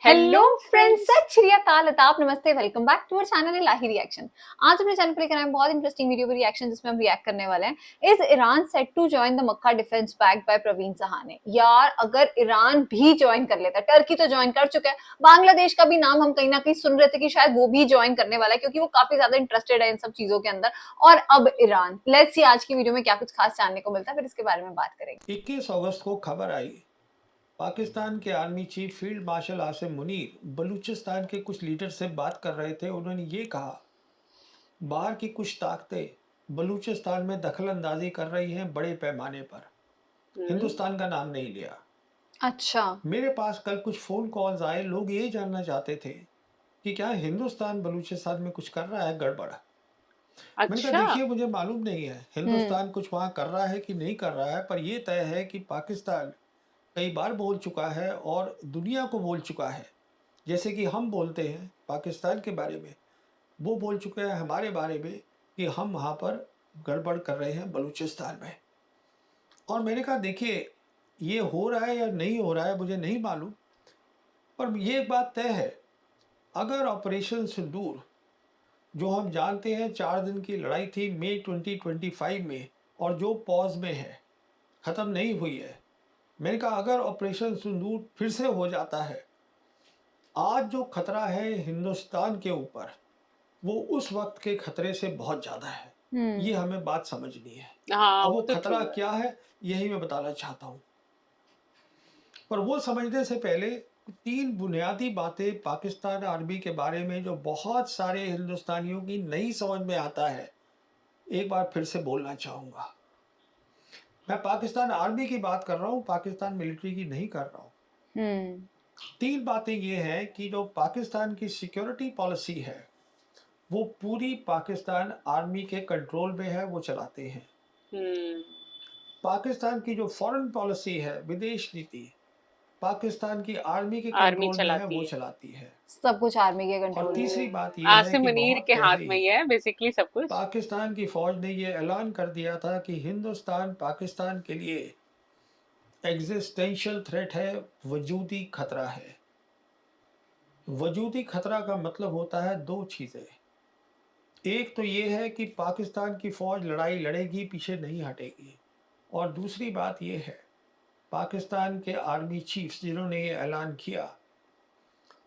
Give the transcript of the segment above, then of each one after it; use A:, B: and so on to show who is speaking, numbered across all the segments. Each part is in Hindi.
A: हेलो फ्रेंड्स, सत श्री अकाल, आदाब, नमस्ते, welcome back to our channel Ilahi reaction. आज अपने चैनल पर लेकर आए हैं बहुत इंटरेस्टिंग वीडियो रिएक्शन जिसमें हम रिएक्ट करने वाले हैं। Is Iran set to join the Mecca defence pact by Praveen Sahane. यार अगर ईरान भी ज्वाइन कर लेता, टर्की तो ज्वाइन कर चुका है, बांग्लादेश का भी नाम हम कहीं ना कहीं सुन रहे थे कि शायद वो भी ज्वाइन करने वाला है क्योंकि वो काफी ज्यादा इंटरेस्टेड है इन सब चीजों के अंदर। और अब ईरान, लेट्स सी आज की वीडियो में क्या कुछ खास जानने को मिलता है, फिर इसके बारे में बात करेंगे।
B: 21 अगस्त को खबर आई, पाकिस्तान के army chief field marshal Asim Munir Balochistan के कुछ लीडर से बात कर रहे थे। उन्होंने ये कहा, बाहर की कुछ ताकतें बलूचिस्तान में दखल अंदाजी कर रही हैं बड़े पैमाने पर। हिंदुस्तान का नाम नहीं लिया।
A: अच्छा।
B: मेरे पास कल कुछ फोन कॉल्स आए, लोग ये जानना चाहते थे कि क्या हिंदुस्तान बलूचिस्तान में कुछ कर रहा है गड़बड़। मैंने कहा,
C: अच्छा।
B: देखिए, मुझे मालूम नहीं है हिंदुस्तान कुछ वहां कर रहा है कि नहीं कर रहा है, पर यह तय है कि पाकिस्तान कई बार बोल चुका है और दुनिया को बोल चुका है, जैसे कि हम बोलते हैं पाकिस्तान के बारे में, वो बोल चुके हैं हमारे बारे में कि हम वहाँ पर गड़बड़ कर रहे हैं बलूचिस्तान में। और मैंने कहा, देखिए, ये हो रहा है या नहीं हो रहा है मुझे नहीं मालूम, पर ये एक बात तय है, अगर ऑपरेशन सिंदूर, जो हम जानते हैं 4 दिन की लड़ाई थी मई 2025 में और जो पॉज में है, ख़त्म नहीं हुई है, मैंने कहा अगर ऑपरेशन सिंदूर फिर से हो जाता है, आज जो खतरा है हिंदुस्तान के ऊपर वो उस वक्त के खतरे से बहुत ज़्यादा है। ये हमें बात समझनी है।
C: हाँ,
B: अब
C: वो
B: वो
C: तो
B: खतरा
C: ट्रू है।
B: क्या है यही मैं बताना चाहता हूँ, पर वो समझने से पहले 3 बुनियादी बातें पाकिस्तान आर्मी के बारे में जो बहुत सारे हिंदुस्तानियों की नहीं समझ में आता है, एक बार फिर से बोलना चाहूँगा। मैं पाकिस्तान आर्मी की बात कर रहा हूँ, पाकिस्तान मिलिट्री की नहीं कर रहा हूँ। 3 बातें ये हैं कि जो पाकिस्तान की सिक्योरिटी पॉलिसी है वो पूरी पाकिस्तान आर्मी के कंट्रोल में है, वो चलाते हैं।
C: हम्म।
B: पाकिस्तान की जो फॉरेन पॉलिसी है, विदेश नीति, पाकिस्तान की आर्मी के
C: आर्मी
B: कंट्रोल में है,
C: चलाती
B: वो
C: है।
B: चलाती है।
A: सब कुछ आर्मी के
B: और
A: कंट्रोल में
B: तीसरी
A: है।
B: बात यह है
C: आसिम
B: कि
C: मुनीर
B: बहुत
C: के हाथ
B: पहले
C: में
B: ही
C: ही है बेसिकली सब कुछ।
B: पाकिस्तान की फौज ने यह ऐलान कर दिया था कि हिंदुस्तान पाकिस्तान के लिए एग्जिस्टेंशियल थ्रेट है, वजूदी खतरा है। वजूदी खतरा का मतलब होता है 2 चीज़ें। एक तो ये है कि पाकिस्तान की फौज लड़ाई लड़ेगी, पीछे नहीं हटेगी, और दूसरी बात ये है, पाकिस्तान के आर्मी चीफ्स जिन्होंने ये ऐलान किया,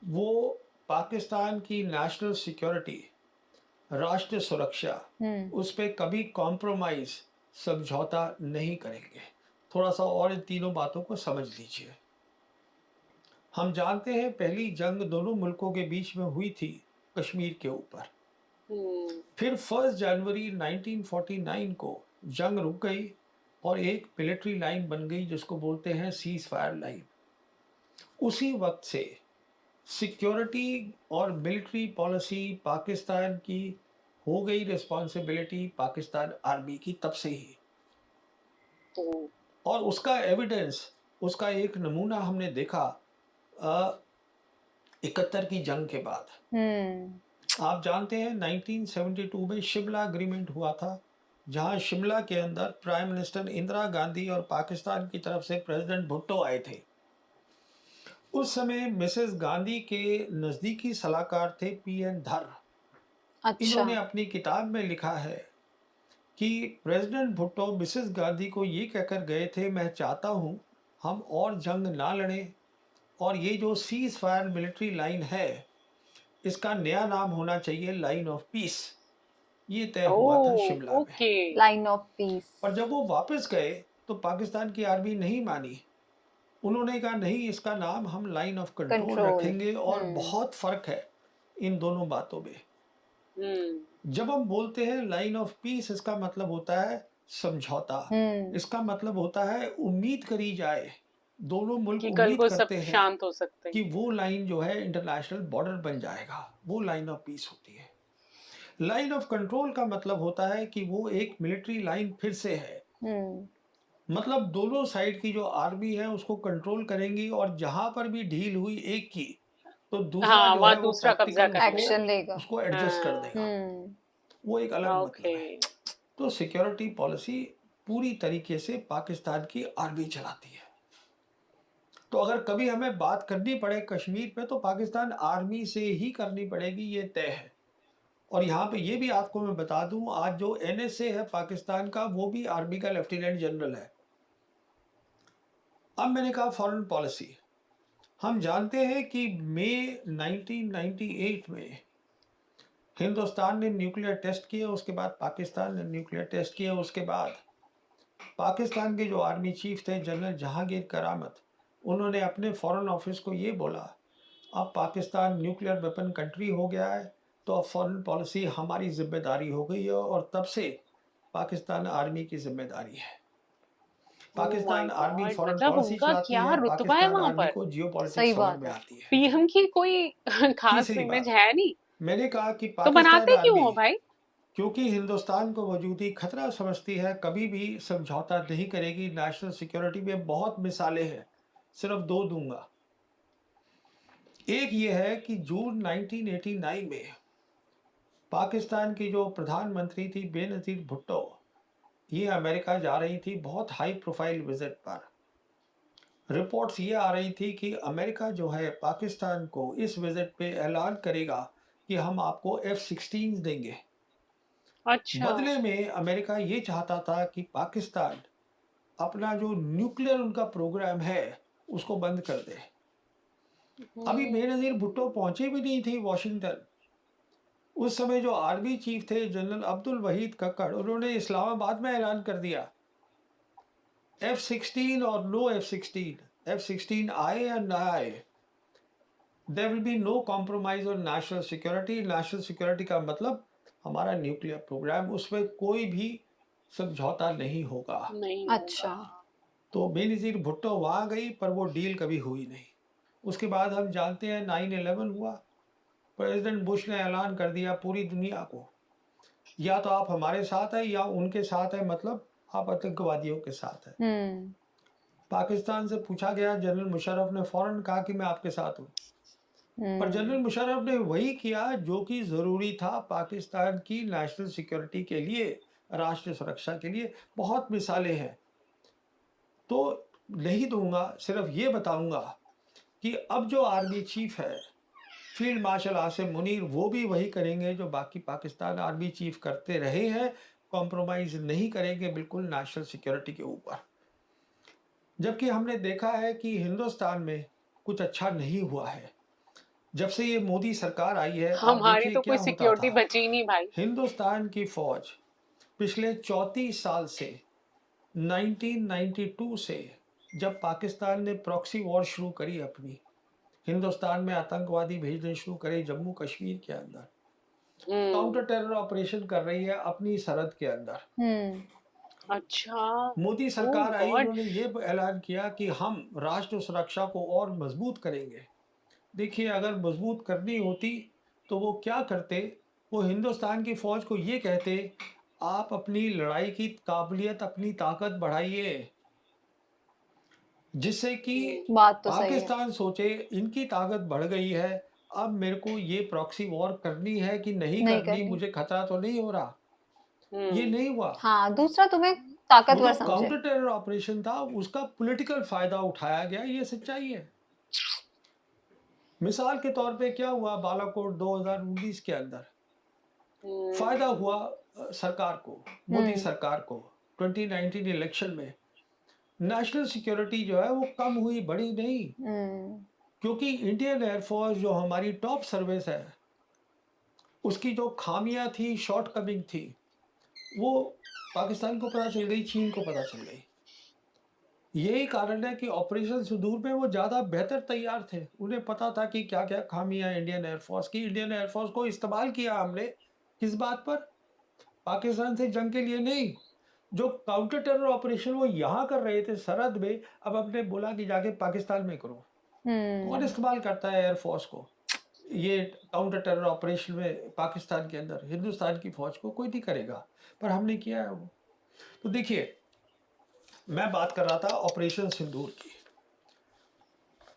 B: वो पाकिस्तान की नेशनल सिक्योरिटी, राष्ट्र सुरक्षा, उस पर कभी कॉम्प्रोमाइज, समझौता नहीं करेंगे। थोड़ा सा और इन तीनों बातों को समझ लीजिए। हम जानते हैं पहली जंग दोनों मुल्कों के बीच में हुई थी कश्मीर के ऊपर। फिर 1 जनवरी 1949 को जंग रुक गई और एक मिलिट्री लाइन बन गई जिसको बोलते हैं सीज फायर लाइन। उसी वक्त से सिक्योरिटी और मिलिट्री पॉलिसी पाकिस्तान की हो गई रिस्पॉन्सिबिलिटी पाकिस्तान आर्मी की, तब से ही। और उसका एविडेंस, उसका एक नमूना हमने देखा 71 की जंग के बाद। आप जानते हैं 1972 में शिमला एग्रीमेंट हुआ था, जहां शिमला के अंदर प्राइम मिनिस्टर इंदिरा गांधी और पाकिस्तान की तरफ से प्रेसिडेंट भुट्टो आए थे। उस समय मिसेस गांधी के नज़दीकी सलाहकार थे पीएन धर।
A: अच्छा।
B: इन्होंने अपनी किताब में लिखा है कि प्रेसिडेंट भुट्टो मिसेस गांधी को ये कहकर गए थे, मैं चाहता हूँ हम और जंग ना लड़ें, और ये जो सीज फायर मिलिट्री लाइन है इसका नया नाम होना चाहिए लाइन ऑफ पीस। ये तय हुआ था शिमला में।
C: ओके।
A: Line of peace.
B: पर जब वो वापस गए तो पाकिस्तान की आर्मी नहीं मानी। उन्होंने कहा, नहीं, इसका नाम हम लाइन ऑफ कंट्रोल
A: कंट्रोल।
B: रखेंगे, और बहुत फर्क है इन दोनों बातों में। जब हम बोलते हैं लाइन ऑफ पीस, इसका मतलब होता है समझौता। इसका मतलब होता है उम्मीद करी जाए, दोनों मुल्क
C: कि कल
B: उम्मीद
C: को सब
B: करते हैं
C: शांत हो सकते हैं।
B: कि वो लाइन जो है इंटरनेशनल बॉर्डर बन जाएगा, वो लाइन ऑफ पीस होती है। लाइन ऑफ कंट्रोल का मतलब होता है कि वो एक मिलिट्री लाइन फिर से है, मतलब दोनों साइड की जो आर्मी है उसको कंट्रोल करेंगी, और जहां पर भी ढील हुई एक की तो दूसरा
C: हाँ,
B: जो है
C: वहाँ
B: वो
C: दूसरा कब्जा
B: प्रैक्टिकल
C: करेगा।
A: एक्शन लेगा।
B: उसको एडजस्ट कर देगा। वो एक अलग
C: ओके।
B: मतलब है। तो सिक्योरिटी पॉलिसी पूरी तरीके से पाकिस्तान की आर्मी चलाती है। तो अगर कभी हमें बात करनी पड़े कश्मीर पे तो पाकिस्तान आर्मी से ही करनी पड़ेगी, ये तय है। और यहाँ पे ये भी आपको मैं बता दूं, आज जो एनएसए है पाकिस्तान का, वो भी आर्मी का लेफ्टिनेंट जनरल है। अब मैंने कहा फॉरेन पॉलिसी, हम जानते हैं कि मई 1998 में हिंदुस्तान ने न्यूक्लियर टेस्ट किया, उसके बाद पाकिस्तान ने न्यूक्लियर टेस्ट किया। उसके बाद पाकिस्तान के जो आर्मी चीफ थे जनरल जहांगीर करामत, उन्होंने अपने फॉरेन ऑफिस को ये बोला, अब पाकिस्तान न्यूक्लियर वेपन कंट्री हो गया है, तो अब फॉरेन पॉलिसी हमारी जिम्मेदारी हो गई है, और तब से पाकिस्तान आर्मी की जिम्मेदारी है।
C: Oh my
B: Pakistan army
C: God,
B: foreign
C: मतलब
B: पॉलिसी
C: उनका
B: चलाती
C: क्या
B: है,
C: रुतबा है
B: पाकिस्तान
C: वहां
B: आर्मी
C: पर।
B: को जियो
A: सही
B: पॉलिटिक्स समझ
A: बात
B: में
A: है।
B: आती है।
C: पीएम की कोई खास
B: तीसरी
C: इमेज
B: बात,
C: है नहीं,
B: मैंने कहा कि
C: तो
B: पाकिस्तान
C: बनाते क्यों
B: आर्मी
C: हो भाई?
B: क्योंकि हिंदुस्तान को वजूदी खतरा समझती है, कभी भी समझौता नहीं करेगी। नेशनल सिक्योरिटी में बहुत मिसालें हैं, सिर्फ दो दूंगा। एक ये है कि जून 1989 में पाकिस्तान की जो प्रधानमंत्री थी बेनजीर भुट्टो, ये अमेरिका जा रही थी बहुत हाई प्रोफाइल विजिट पर। रिपोर्ट्स ये आ रही थी कि अमेरिका जो है पाकिस्तान को इस विजिट पे ऐलान करेगा कि हम आपको F-16 देंगे।
C: अच्छा।
B: बदले में अमेरिका ये चाहता था कि पाकिस्तान अपना जो न्यूक्लियर उनका प्रोग्राम है उसको बंद कर दे। अभी बेनजीर भुट्टो पहुंचे भी नहीं थी वॉशिंगटन। उस समय जो आर्मी चीफ थे जनरल अब्दुल वहीद कक्कड़, उन्होंने इस्लामाबाद में ऐलान कर दिया F-16 और नो F-16 आए या ना आए, there will be no compromise on national security. National security का मतलब हमारा न्यूक्लियर प्रोग्राम, उसमें कोई भी समझौता नहीं होगा।
C: नहीं
A: अच्छा।
C: होगा।
B: तो बेनजीर भुट्टो वहां गई, पर वो डील कभी हुई नहीं। उसके बाद हम जानते हैं 9/11 हुआ, प्रेसिडेंट बुश ने ऐलान कर दिया पूरी दुनिया को, या तो आप हमारे साथ हैं या उनके साथ हैं, मतलब आप आतंकवादियों के साथ हैं।
A: हम्म।
B: पाकिस्तान से पूछा गया, जनरल मुशर्रफ ने फौरन कहा कि मैं आपके साथ हूँ। पर जनरल मुशर्रफ ने वही किया जो कि ज़रूरी था पाकिस्तान की नेशनल सिक्योरिटी के लिए, राष्ट्रीय सुरक्षा के लिए। बहुत मिसालें हैं, तो नहीं दूंगा, सिर्फ ये बताऊंगा कि अब जो आर्मी चीफ है फील्ड मार्शल आसिम मुनीर, वो भी वही करेंगे जो बाकी पाकिस्तान आर्मी चीफ करते रहे हैं, कॉम्प्रोमाइज़ नहीं करेंगे बिल्कुल नेशनल सिक्योरिटी के ऊपर। जबकि हमने देखा है कि हिंदुस्तान में कुछ अच्छा नहीं हुआ है। जब से ये मोदी सरकार आई है, आप
C: हमारी
B: देखिए
C: तो
B: क्या
C: कोई
B: होता
C: सिक्योरिटी
B: था।
C: बची ही नहीं भाई।
B: हिंदुस्तान की फौज पिछले 34 साल से 1992 से जब पाकिस्तान ने प्रॉक्सी वॉर शुरू करी अपनी, हिंदुस्तान में आतंकवादी भेजने शुरू करे जम्मू कश्मीर के अंदर, काउंटर टेरर ऑपरेशन कर रही है अपनी सरहद के अंदर।
C: अच्छा।
B: मोदी
C: ओह
B: सरकार आई,
C: गॉड।
B: उन्होंने ये ऐलान किया कि हम राष्ट्र सुरक्षा को और मजबूत करेंगे। देखिए, अगर मजबूत करनी होती तो वो क्या करते, वो हिंदुस्तान की फौज को ये कहते, आप अपनी लड़ाई की काबिलियत, अपनी ताकत बढ़ाइए, जिससे कि
A: बात तो सही है।
B: पाकिस्तान सोचे इनकी ताकत बढ़ गई है, अब मेरे को ये प्रॉक्सी वॉर करनी है कि नहीं
A: नहीं
B: करनी,
A: करनी।
B: मुझे खतरा तो नहीं हो रहा। ये नहीं हुआ।
A: हाँ, दूसरा तुम्हें
B: वो
A: ताकतवर
B: जो
A: समझे।
B: काउंटर टेरर ऑपरेशन था उसका पॉलिटिकल फायदा उठाया गया, ये सच्चाई है। मिसाल के तौर पे क्या हुआ बालाकोट 2019 के अंदर, फायदा हुआ सरकार को, मोदी सरकार को 2019 इलेक्शन में। नेशनल सिक्योरिटी जो है वो कम हुई, बढ़ी नहीं, क्योंकि इंडियन एयरफोर्स जो हमारी टॉप सर्विस है, उसकी जो खामियां थी, शॉर्टकमिंग थी, वो पाकिस्तान को पता चल गई, चीन को पता चल गई। यही कारण है कि ऑपरेशन सिंदूर में वो ज़्यादा बेहतर तैयार थे। उन्हें पता था कि क्या क्या खामियां इंडियन एयरफोर्स की। इंडियन एयरफोर्स को इस्तेमाल किया हमने किस बात पर, पाकिस्तान से जंग के लिए नहीं। जो काउंटर टेरर ऑपरेशन वो यहाँ कर रहे थे सरहद में, अब हमने बोला कि जाके पाकिस्तान में करो। कौन इस्तेमाल करता है एयरफोर्स को ये काउंटर टेरर ऑपरेशन में पाकिस्तान के अंदर? हिंदुस्तान की फौज को कोई नहीं करेगा, पर हमने किया है वो। तो देखिए, मैं बात कर रहा था ऑपरेशन सिंदूर की।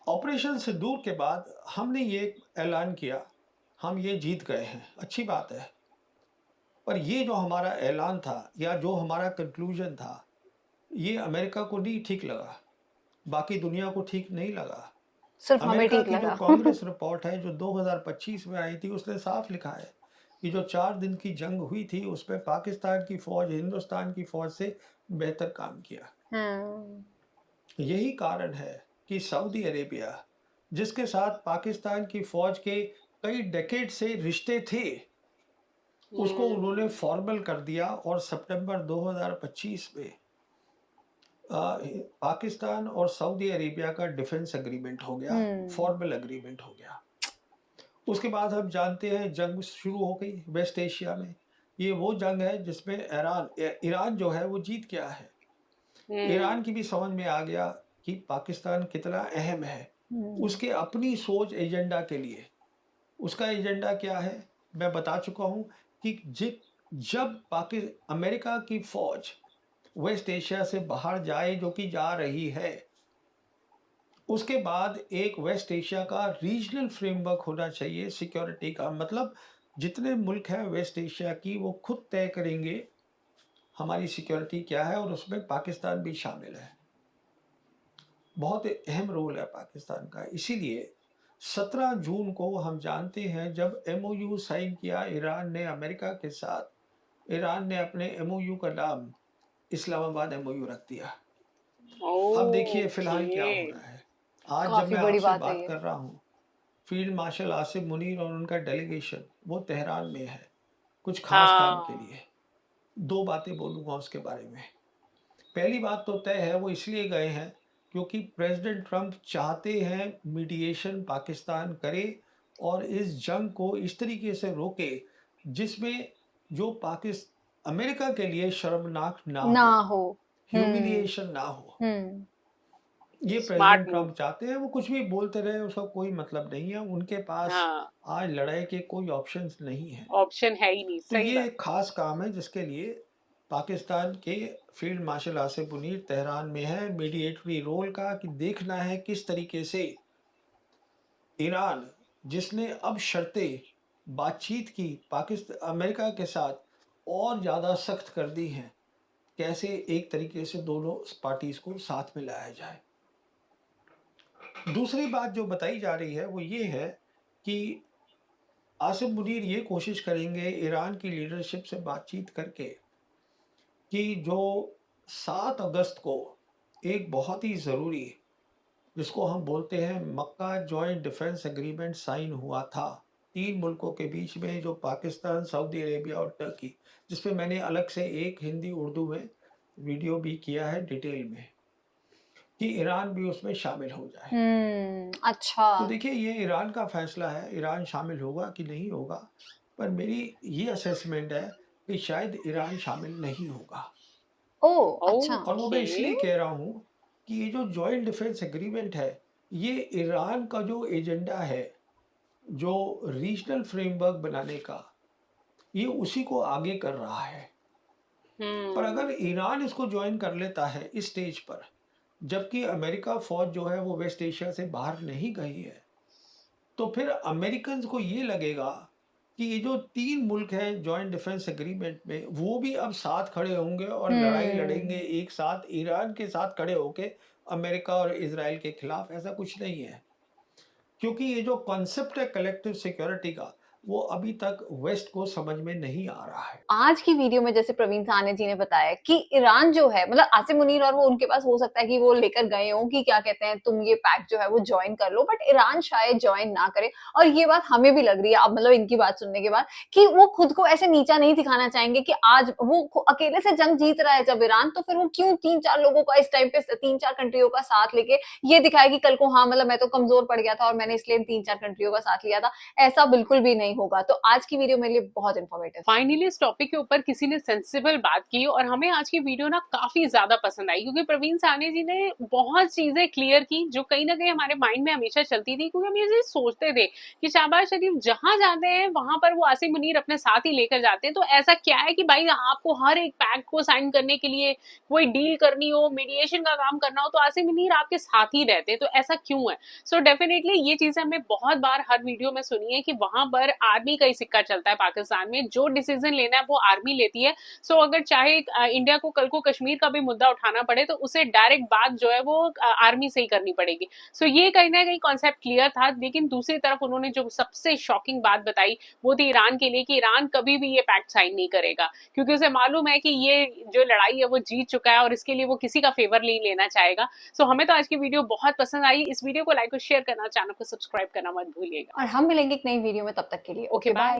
B: ऑपरेशन सिंदूर के बाद हमने ये ऐलान किया, हम ये जीत गए हैं, अच्छी बात है। पर ये जो हमारा ऐलान था या जो हमारा कंक्लूजन था, ये अमेरिका को नहीं ठीक लगा। बाकी दुनिया को ठीक नहीं लगा।
A: सिर्फ हमें
B: अमेरिका
A: ठीक
B: की जो
A: लगा।
B: कांग्रेस रिपोर्ट है जो 2025 में आई थी उसने साफ लिखा है कि जो 4 दिन की जंग हुई थी उसमें पाकिस्तान की फौज हिंदुस्तान की फौज से बेहतर काम किया।
A: हम्म
B: यही कारण है कि सऊदी अरेबिया जिसके साथ पाकिस्तान की फौज के कई डेकेड से रिश्ते थे उसको उन्होंने
C: हम्म
B: फॉर्मल कर दिया और सितंबर 2025 में पाकिस्तान और सऊदी अरेबिया का डिफेंस एग्रीमेंट हो गया,
A: हम्म
B: फॉर्मल एग्रीमेंट हो गया। उसके बाद हम जानते हैं जंग शुरू हो गई वेस्ट एशिया में। ये वो जंग है जिसमें ईरान जो है वो जीत गया है। ईरान की भी समझ में आ गया कि पाकिस्तान कितना अहम है। उसके अपनी सोच एजेंडा के लिए उसका एजेंडा क्या है मैं बता चुका हूं कि जब अमेरिका की फौज वेस्ट एशिया से बाहर जाए जो कि जा रही है उसके बाद एक वेस्ट एशिया का रीजनल फ्रेमवर्क होना चाहिए सिक्योरिटी का। मतलब जितने मुल्क हैं वेस्ट एशिया की वो खुद तय करेंगे हमारी सिक्योरिटी क्या है और उसमें पाकिस्तान भी शामिल है। बहुत अहम रोल है पाकिस्तान का। इसीलिए 17 जून को हम जानते हैं जब एमओयू साइन किया ईरान ने अमेरिका के साथ। ईरान ने अपने एमओयू का नाम इस्लामाबाद एमओयू रख दिया। अब देखिए फिलहाल क्या
C: ओके।
B: हो रहा है। आज जब
A: काफी
B: मैं
A: बड़ी
B: आपसे
A: बात है
B: बात
A: ये।
B: कर रहा हूँ फील्ड मार्शल आसिफ मुनीर और उनका डेलीगेशन वो तेहरान में है कुछ खास काम के
C: हाँ।
B: लिए। दो बातें बोलूँगा उसके बारे में। पहली बात तो तय है वो इसलिए गए हैं क्योंकि प्रेसिडेंट ट्रंप चाहते हैं मीडिएशन पाकिस्तान करे और इस जंग को इस तरीके से रोके जिसमें जो पाकिस्तान अमेरिका के लिए शर्मनाक ना
A: ना
B: हो,
A: हो। हम्म
B: ह्यूमिलिएशन ना हो।
A: हम्म
B: ये
C: स्मार्ट
B: प्रेसिडेंट
C: मूव।
B: ट्रंप चाहते हैं। वो कुछ भी बोलते रहे उसका कोई मतलब नहीं है। उनके पास
C: हाँ,
B: आज लड़ाई के कोई ऑप्शंस नहीं है।
C: ऑप्शन है ही नहीं,
B: तो
C: सही
B: ये
C: बात।
B: एक खास काम है जिसके लिए पाकिस्तान के field marshal Asif Munir Tehran में है मीडिएटरी रोल का कि देखना है किस तरीके से ईरान जिसने अब शर्तें बातचीत की पाकिस्तान अमेरिका के साथ और ज़्यादा सख्त कर दी हैं कैसे एक तरीके से दोनों पार्टीज को साथ में लाया जाए। दूसरी बात जो बताई जा रही है वो ये है कि आसिफ मुनीर ये कोशिश करेंगे ईरान की लीडरशिप से बातचीत करके कि जो 7 अगस्त को एक बहुत ही ज़रूरी जिसको हम बोलते हैं मक्का जॉइंट डिफेंस एग्रीमेंट साइन हुआ था 3 मुल्कों के बीच में जो पाकिस्तान सऊदी अरेबिया और टर्की जिस पे मैंने अलग से एक हिंदी उर्दू में वीडियो भी किया है डिटेल में कि ईरान भी उसमें शामिल हो जाए।
A: अच्छा।
B: तो देखिए ये ईरान का फैसला है ईरान शामिल होगा कि नहीं होगा। पर मेरी ये असेसमेंट है कि शायद ईरान शामिल नहीं होगा।
A: ओ अच्छा।
B: और वो मैं
C: ओके।
B: इसलिए कह रहा हूँ कि ये जो जॉइंट डिफेंस एग्रीमेंट है ये ईरान का जो एजेंडा है जो रीजनल फ्रेमवर्क बनाने का ये उसी को आगे कर रहा है। पर अगर
C: हम्म
B: ईरान इसको ज्वाइन कर लेता है इस स्टेज पर जबकि अमेरिका फौज जो है वो वेस्ट एशिया से बाहर नहीं गई है तो फिर अमेरिकन को ये लगेगा कि ये जो 3 मुल्क हैं जॉइंट डिफेंस एग्रीमेंट में वो भी अब साथ खड़े होंगे और लड़ाई लड़ेंगे
A: हम्म
B: एक साथ ईरान के साथ खड़े होके अमेरिका और इजराइल के खिलाफ। ऐसा कुछ नहीं है क्योंकि ये जो कॉन्सेप्ट है कलेक्टिव सिक्योरिटी का वो अभी तक वेस्ट को समझ में नहीं आ रहा है।
A: आज की वीडियो में जैसे प्रवीण साहनी जी ने बताया कि ईरान जो है मतलब आसिम मुनीर और वो उनके पास हो सकता है कि वो लेकर गए हों कि क्या कहते हैं तुम ये पैक्ट जो है वो ज्वाइन कर लो बट ईरान शायद ज्वाइन ना करे। और ये बात हमें भी लग रही है अब मतलब इनकी बात सुनने के बाद कि वो खुद को ऐसे नीचा नहीं दिखाना चाहेंगे कि आज वो अकेले से जंग जीत रहा है जब ईरान तो फिर वो क्यों 3-4 लोगों का इस टाइम पे 3-4 कंट्रियों का साथ लेके ये दिखाए कि कल को हाँ मतलब मैं तो कमजोर पड़ गया था और मैंने इसलिए 3-4 कंट्रियों का साथ लिया था। ऐसा बिल्कुल भी नहीं होगा। तो आज की वीडियो मेरे लिए बहुत इंफॉर्मेटिव था।
C: फाइनली इस टॉपिक के ऊपर किसी ने सेंसिबल बात की और हमें आज की वीडियो ना काफी ज्यादा पसंद आई क्योंकि प्रवीण साहनी जी ने बहुत चीजें क्लियर की जो कहीं ना कहीं हमारे माइंड में हमेशा चलती थी क्योंकि हम ये चीज सोचते थे कि शहबाज शरीफ जहां जाते हैं वहां पर वो आसिम मुनीर अपने साथ ही लेकर जाते हैं। तो ऐसा क्या है कि भाई आपको हर एक पैक्ट को साइन करने के लिए कोई डील करनी हो मीडिएशन का काम करना हो तो आसिम मुनीर आपके साथ ही रहते हैं। तो ऐसा क्यों है? सो डेफिनेटली ये चीजें हमने बहुत बार हर वीडियो में सुनी है कि वहां पर आर्मी का ही सिक्का चलता है पाकिस्तान में, जो डिसीजन लेना है वो आर्मी लेती है। सो अगर चाहे इंडिया को कल को कश्मीर का भी मुद्दा उठाना पड़े तो उसे डायरेक्ट बात जो है वो आर्मी से ही करनी पड़ेगी। सो ये कहीं ना कहीं कॉन्सेप्ट क्लियर था। लेकिन दूसरी तरफ उन्होंने जो सबसे शॉकिंग बात बताई वो थी ईरान के लिए, कि ईरान कभी भी ये पैक्ट साइन नहीं करेगा, क्योंकि उसे मालूम है कि ये जो लड़ाई है वो जीत चुका है और इसके लिए वो किसी का फेवर नहीं लेना चाहेगा। सो हमें तो आज की वीडियो बहुत पसंद आई। इस वीडियो को लाइक और शेयर करना, चैनल को सब्सक्राइब करना मत भूलिएगा।
A: और हम मिलेंगे एक नई वीडियो में, तब तक के लिए
C: ओके,
A: ओके
C: बाय।
A: बाय।